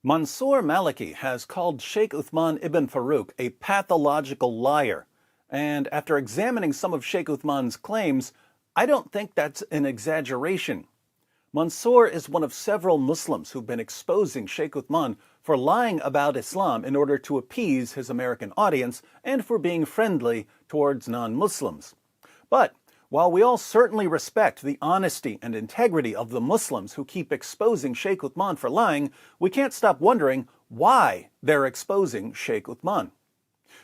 Mansour Maliki has called Sheikh Uthman ibn Farouk a pathological liar, and after examining some of Sheikh Uthman's claims, I don't think that's an exaggeration. Mansour is one of several Muslims who've been exposing Sheikh Uthman for lying about Islam in order to appease his American audience and for being friendly towards non-Muslims. But while we all certainly respect the honesty and integrity of the Muslims who keep exposing Sheikh Uthman for lying, we can't stop wondering why they're exposing Sheikh Uthman.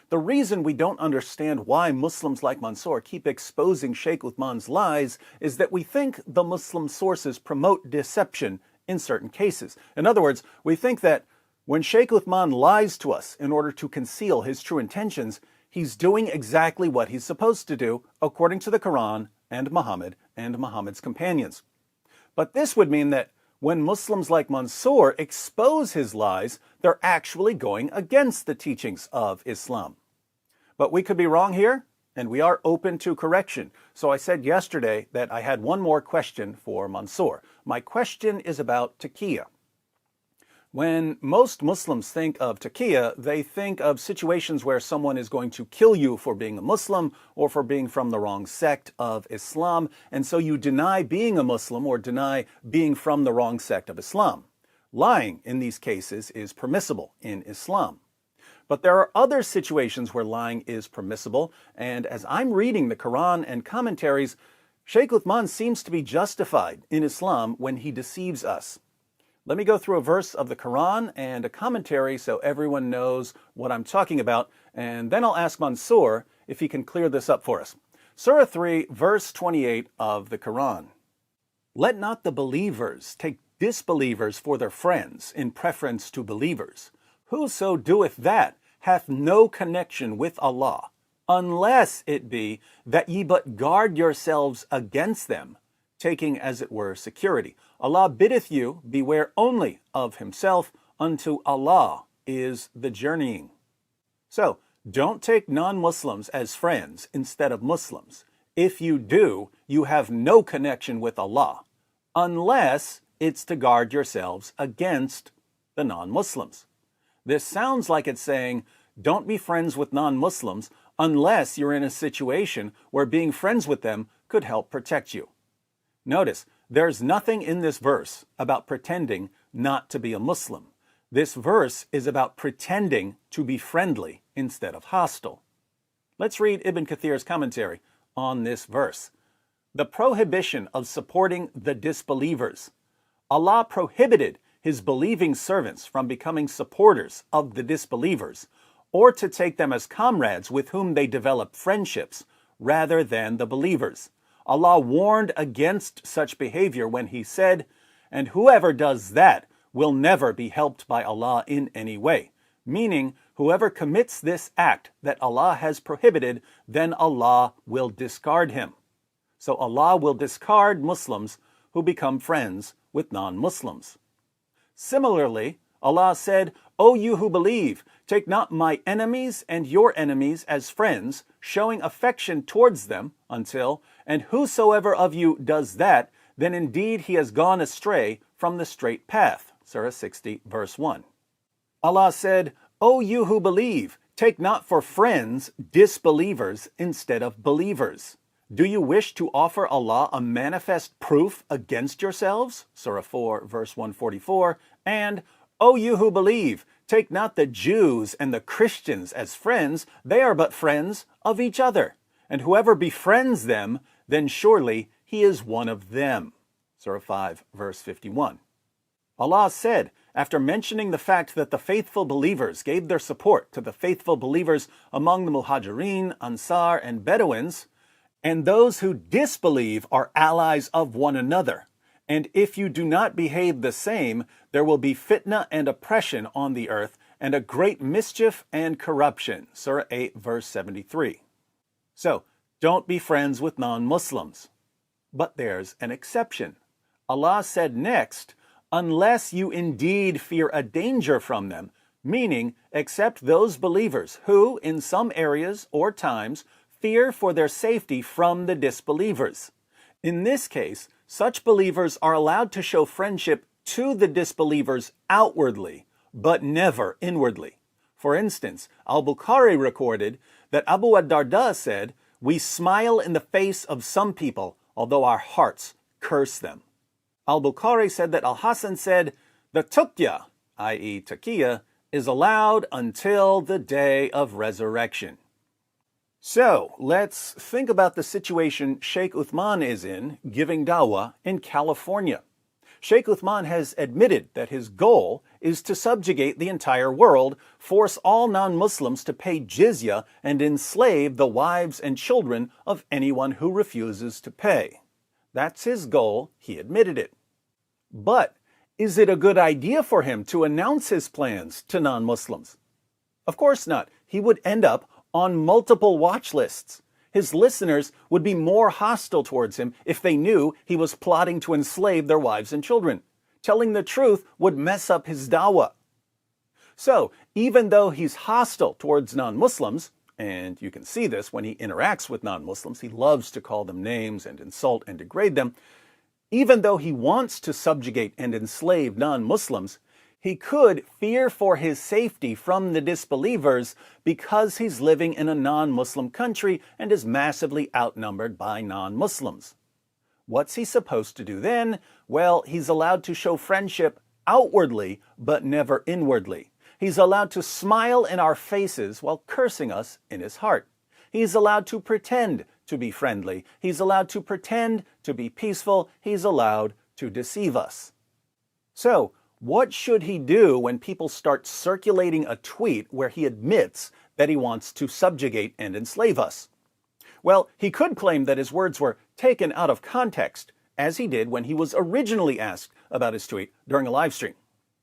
The reason we don't understand why Muslims like Mansour keep exposing Sheikh Uthman's lies is that we think the Muslim sources promote deception in certain cases. In other words, we think that when Sheikh Uthman lies to us in order to conceal his true intentions, he's doing exactly what he's supposed to do according to the Quran and Muhammad's companions. But this would mean that when Muslims like Mansour expose his lies, they're actually going against the teachings of Islam. But we could be wrong here, and we are open to correction. So I said yesterday that I had one more question for Mansour. My question is about Taqiyya. When most Muslims think of Taqiyya, they think of situations where someone is going to kill you for being a Muslim or for being from the wrong sect of Islam, and so you deny being a Muslim or deny being from the wrong sect of Islam. Lying in these cases is permissible in Islam. But there are other situations where lying is permissible, and as I'm reading the Quran and commentaries, Sheikh Uthman seems to be justified in Islam when he deceives us. Let me go through a verse of the Quran and a commentary so everyone knows what I'm talking about, and then I'll ask Mansour if he can clear this up for us. Surah 3, verse 28 of the Quran. Let not the believers take disbelievers for their friends in preference to believers. Whoso doeth that hath no connection with Allah, unless it be that ye but guard yourselves against them, taking as it were security. Allah biddeth you beware only of himself, unto Allah is the journeying. So, don't take non-Muslims as friends instead of Muslims. If you do, you have no connection with Allah, unless it's to guard yourselves against the non-Muslims. This sounds like it's saying, don't be friends with non-Muslims unless you're in a situation where being friends with them could help protect you. Notice, there's nothing in this verse about pretending not to be a Muslim. This verse is about pretending to be friendly instead of hostile. Let's read Ibn Kathir's commentary on this verse. The prohibition of supporting the disbelievers. Allah prohibited his believing servants from becoming supporters of the disbelievers, or to take them as comrades with whom they develop friendships, rather than the believers. Allah warned against such behavior when he said, and whoever does that will never be helped by Allah in any way. Meaning, whoever commits this act that Allah has prohibited, then Allah will discard him. So Allah will discard Muslims who become friends with non-Muslims. Similarly, Allah said, O you who believe, take not my enemies and your enemies as friends, showing affection towards them, until, and whosoever of you does that, then indeed he has gone astray from the straight path. Surah 60, verse 1. Allah said, O you who believe, take not for friends disbelievers instead of believers. Do you wish to offer Allah a manifest proof against yourselves? Surah 4, verse 144. And, O you who believe, take not the Jews and the Christians as friends, they are but friends of each other. And whoever befriends them, then surely he is one of them. Surah 5, verse 51. Allah said, after mentioning the fact that the faithful believers gave their support to the faithful believers among the Muhajirin, Ansar, and Bedouins, and those who disbelieve are allies of one another. And if you do not behave the same, there will be fitna and oppression on the earth, and a great mischief and corruption. Surah 8, verse 73. So, don't be friends with non-Muslims. But there's an exception. Allah said next, unless you indeed fear a danger from them, meaning except those believers who, in some areas or times, fear for their safety from the disbelievers. In this case, such believers are allowed to show friendship to the disbelievers outwardly, but never inwardly. For instance, al-Bukhari recorded that Abu ad-Darda said, "We smile in the face of some people, although our hearts curse them." Al-Bukhari said that Al-Hasan said, "The Taqiyya, i.e. Taqiyya, is allowed until the day of resurrection." So, let's think about the situation Sheikh Uthman is in, giving dawah in California. Sheikh Uthman has admitted that his goal is to subjugate the entire world, force all non-Muslims to pay jizya, and enslave the wives and children of anyone who refuses to pay. That's his goal, he admitted it. But is it a good idea for him to announce his plans to non-Muslims? Of course not. He would end up on multiple watch lists. His listeners would be more hostile towards him if they knew he was plotting to enslave their wives and children. Telling the truth would mess up his dawah. So, even though he's hostile towards non-Muslims, and you can see this when he interacts with non-Muslims, he loves to call them names and insult and degrade them, even though he wants to subjugate and enslave non-Muslims, he could fear for his safety from the disbelievers because he's living in a non-Muslim country and is massively outnumbered by non-Muslims. What's he supposed to do then? Well, he's allowed to show friendship outwardly, but never inwardly. He's allowed to smile in our faces while cursing us in his heart. He's allowed to pretend to be friendly. He's allowed to pretend to be peaceful. He's allowed to deceive us. So, what should he do when people start circulating a tweet where he admits that he wants to subjugate and enslave us? Well, he could claim that his words were taken out of context, as he did when he was originally asked about his tweet during a live stream.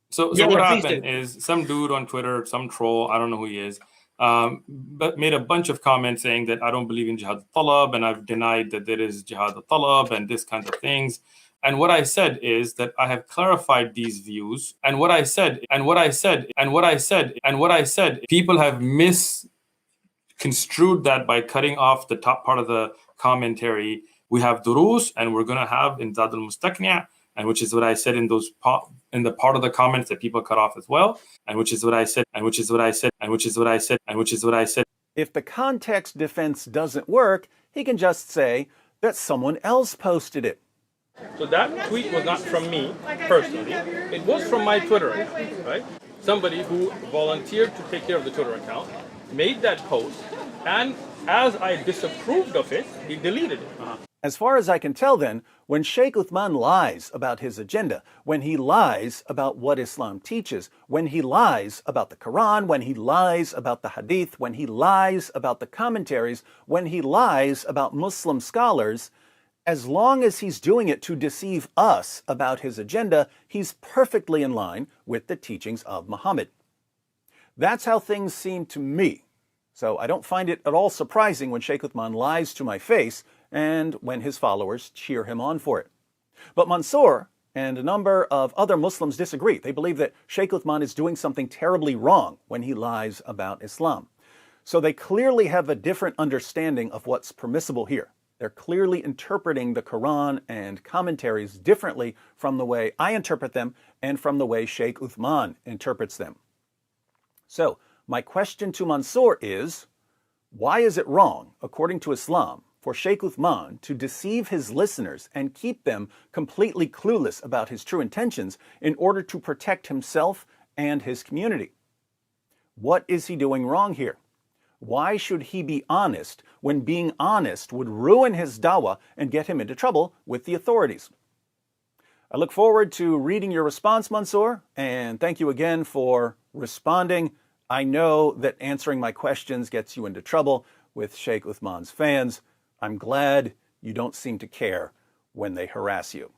So what happened is some dude on Twitter, some troll, I don't know who he is, but made a bunch of comments saying that I don't believe in jihad al-talab, and I've denied that there is jihad al-talab and this kinds of things. And what I said is that I have clarified these views. And what I said, people have misconstrued that by cutting off the top part of the commentary. We have durus, and we're going to have in Zad al-Mustaqni', and which is what I said in the part of the comments that people cut off as well. And which is what I said, and which is what I said, and which is what I said, and which is what I said. If the context defense doesn't work, he can just say that someone else posted it. So that tweet was not from me personally. It was from my Twitter account, right? Somebody who volunteered to take care of the Twitter account made that post, and as I disapproved of it, he deleted it. As far as I can tell then, when Sheikh Uthman lies about his agenda, when he lies about what Islam teaches, when he lies about the Quran, when he lies about the Hadith, when he lies about the commentaries, when he lies about Muslim scholars, as long as he's doing it to deceive us about his agenda, he's perfectly in line with the teachings of Muhammad. That's how things seem to me. So I don't find it at all surprising when Sheikh Uthman lies to my face and when his followers cheer him on for it. But Mansour and a number of other Muslims disagree. They believe that Sheikh Uthman is doing something terribly wrong when he lies about Islam. So they clearly have a different understanding of what's permissible here. They're clearly interpreting the Quran and commentaries differently from the way I interpret them and from the way Sheikh Uthman interprets them. So, my question to Mansour is, why is it wrong, according to Islam, for Sheikh Uthman to deceive his listeners and keep them completely clueless about his true intentions in order to protect himself and his community? What is he doing wrong here? Why should he be honest when being honest would ruin his dawah and get him into trouble with the authorities? I look forward to reading your response, Mansour, and thank you again for responding. I know that answering my questions gets you into trouble with Sheikh Uthman's fans. I'm glad you don't seem to care when they harass you.